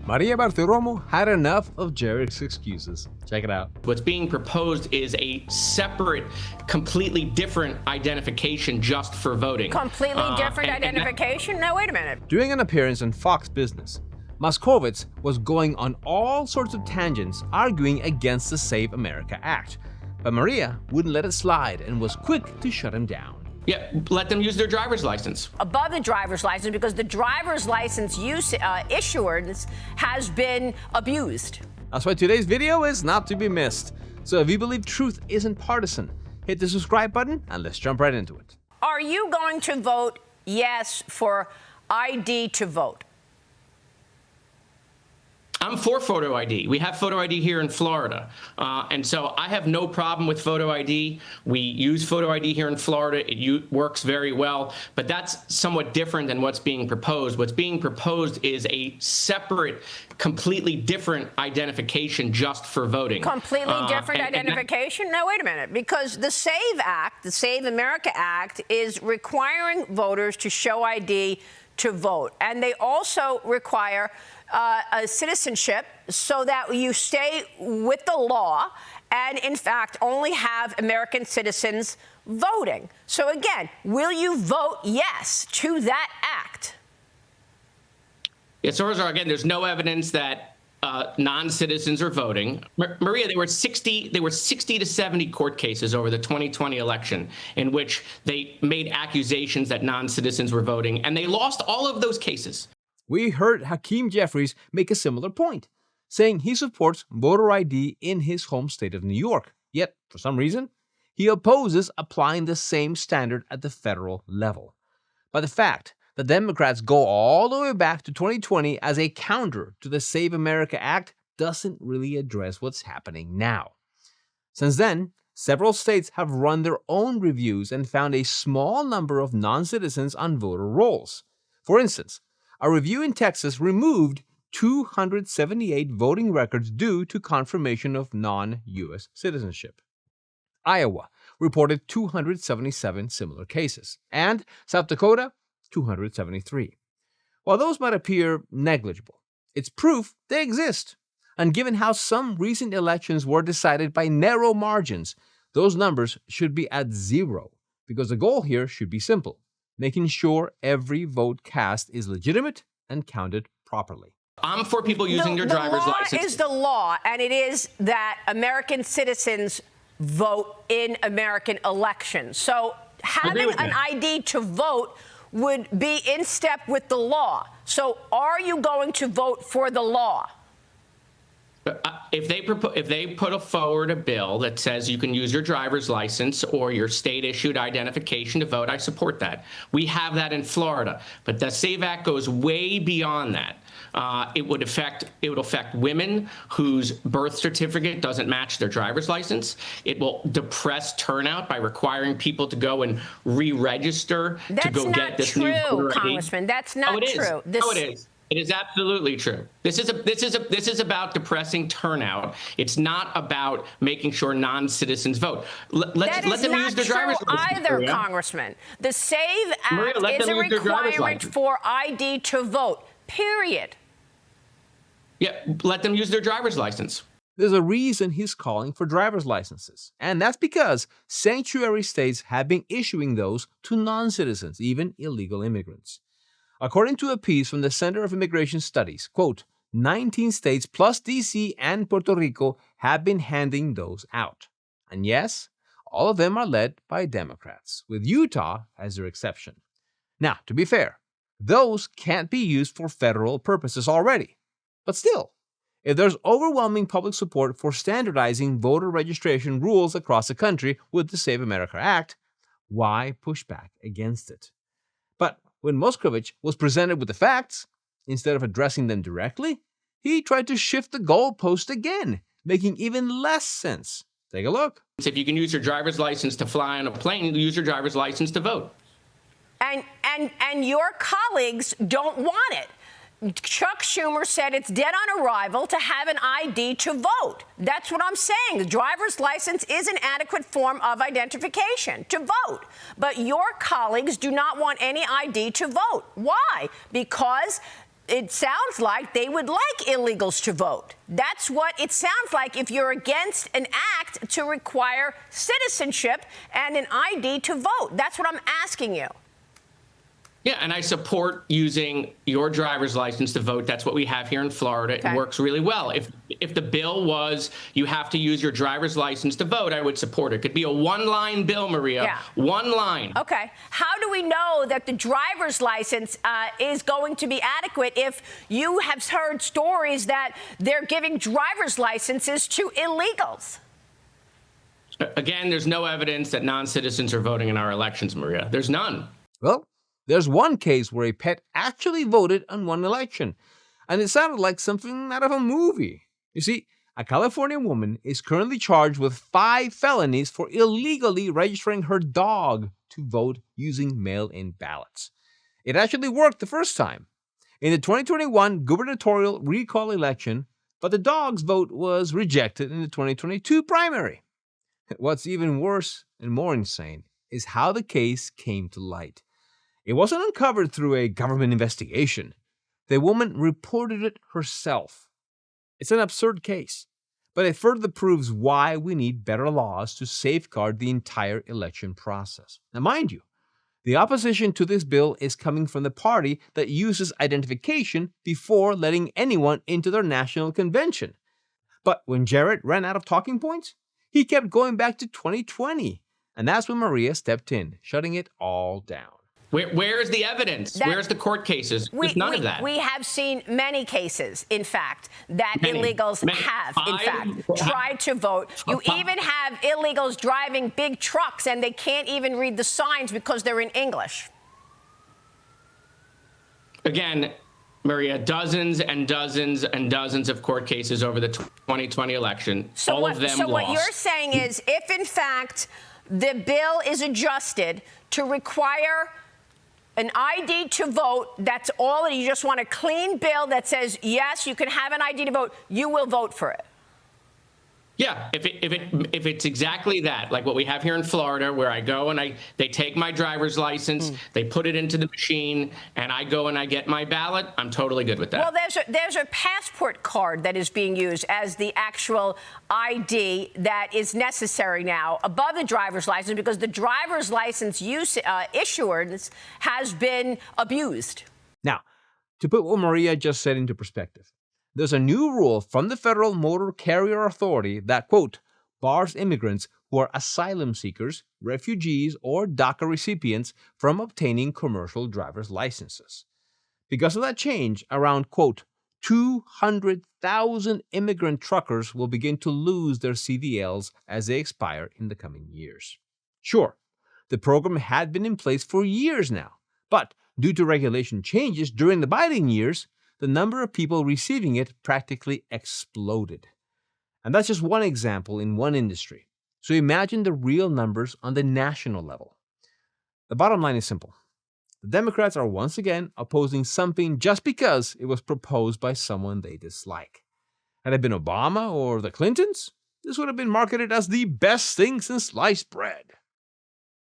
Maria Bartiromo had enough of Jarek's excuses. Check it out. What's being proposed is a separate, completely different identification just for voting. Completely different identification? Now, wait a minute. During an appearance on Fox Business, Moskowitz was going on all sorts of tangents arguing against the Save America Act. But Maria wouldn't let it slide and was quick to shut him down. Yeah, let them use their driver's license. Above the driver's license, because the driver's license issuance has been abused. That's why today's video is not to be missed. So if you believe truth isn't partisan, hit the subscribe button and let's jump right into it. Are you going to vote yes for ID to vote? I'm for photo ID. We have photo ID here in Florida. And so I have no problem with photo ID. We use photo ID here in Florida. It works very well, but that's somewhat different than what's being proposed. What's being proposed is a separate, completely different identification just for voting. Completely different identification? Now, wait a minute, because the SAVE Act, the Save America Act, is requiring voters to show ID to vote. And they also require a citizenship so that you stay with the law and, in fact, only have American citizens voting. So, again, will you vote yes to that act? Yes, so again, there's no evidence that non-citizens are voting. Maria, there were 60 to 70 court cases over the 2020 election in which they made accusations that non-citizens were voting, and they lost all of those cases. We heard Hakeem Jeffries make a similar point, saying he supports voter ID in his home state of New York. Yet, for some reason, he opposes applying the same standard at the federal level. But the fact that Democrats go all the way back to 2020 as a counter to the Save America Act doesn't really address what's happening now. Since then, several states have run their own reviews and found a small number of non-citizens on voter rolls. For instance, a review in Texas removed 278 voting records due to confirmation of non-U.S. citizenship. Iowa reported 277 similar cases, and South Dakota, 273. While those might appear negligible, it's proof they exist. And given how some recent elections were decided by narrow margins, those numbers should be at zero, because the goal here should be simple: making sure every vote cast is legitimate and counted properly. I'm for people using their driver's license. The law is the law, and it is that American citizens vote in American elections. So having an ID to vote would be in step with the law. So are you going to vote for the law? If they put forward a bill that says you can use your driver's license or your state-issued identification to vote, I support that. We have that in Florida, but the SAVE Act goes way beyond that. It would affect women whose birth certificate doesn't match their driver's license. It will depress turnout by requiring people to go and re-register to go get this new voter ID. Congressman. That's not true. No, it is. It is absolutely true. This is about depressing turnout. It's not about making sure non-citizens vote. Let them use their driver's license. Either, Maria. Congressman. The SAVE Act Maria, is a requirement for ID to vote. Period. Yeah, let them use their driver's license. There's a reason he's calling for driver's licenses, and that's because sanctuary states have been issuing those to non-citizens, even illegal immigrants. According to a piece from the Center of Immigration Studies, quote, 19 states plus D.C. and Puerto Rico have been handing those out. And yes, all of them are led by Democrats, with Utah as their exception. Now, to be fair, those can't be used for federal purposes already. But still, if there's overwhelming public support for standardizing voter registration rules across the country with the Save America Act, why push back against it? But when Moskowitz was presented with the facts, instead of addressing them directly, he tried to shift the goalpost again, making even less sense. Take a look. If you can use your driver's license to fly on a plane, you use your driver's license to vote. And your colleagues don't want it. Chuck Schumer said it's dead on arrival to have an ID to vote. That's what I'm saying. The driver's license is an adequate form of identification to vote. But your colleagues do not want any ID to vote. Why? Because it sounds like they would like illegals to vote. That's what it sounds like if you're against an act to require citizenship and an ID to vote. That's what I'm asking you. Yeah, and I support using your driver's license to vote. That's what we have here in Florida. Okay. It works really well. If the bill was you have to use your driver's license to vote, I would support it. It could be a one-line bill, Maria. Yeah. One line. Okay. How do we know that the driver's license is going to be adequate if you have heard stories that they're giving driver's licenses to illegals? Again, there's no evidence that non-citizens are voting in our elections, Maria. There's none. Well, there's one case where a pet actually voted on one election, and it sounded like something out of a movie. You see, a California woman is currently charged with 5 felonies for illegally registering her dog to vote using mail-in ballots. It actually worked the first time, in the 2021 gubernatorial recall election, but the dog's vote was rejected in the 2022 primary. What's even worse and more insane is how the case came to light. It wasn't uncovered through a government investigation. The woman reported it herself. It's an absurd case, but it further proves why we need better laws to safeguard the entire election process. Now, mind you, the opposition to this bill is coming from the party that uses identification before letting anyone into their national convention. But when Jared ran out of talking points, he kept going back to 2020, and that's when Maria stepped in, shutting it all down. Where's the evidence? Where's the court cases? There's none of that. We have seen many cases, in fact, that illegals have, in fact, tried to vote. You even have illegals driving big trucks, and they can't even read the signs because they're in English. Again, Maria, dozens and dozens and dozens of court cases over the 2020 election. All of them lost. So what you're saying is, if, in fact, the bill is adjusted to require an ID to vote, that's all, and you just want a clean bill that says, yes, you can have an ID to vote, you will vote for it. Yeah, if it's exactly that, like what we have here in Florida, where I go and they take my driver's license, they put it into the machine, and I go and I get my ballot, I'm totally good with that. Well, there's a passport card that is being used as the actual ID that is necessary now above the driver's license, because the driver's license issuance has been abused. Now, to put what Maria just said into perspective, there's a new rule from the Federal Motor Carrier Authority that, quote, bars immigrants who are asylum seekers, refugees, or DACA recipients from obtaining commercial driver's licenses. Because of that change, around, quote, 200,000 immigrant truckers will begin to lose their CDLs as they expire in the coming years. Sure, the program had been in place for years now, but due to regulation changes during the Biden years, the number of people receiving it practically exploded. And that's just one example in one industry. So imagine the real numbers on the national level. The bottom line is simple. The Democrats are once again opposing something just because it was proposed by someone they dislike. Had it been Obama or the Clintons, this would have been marketed as the best thing since sliced bread.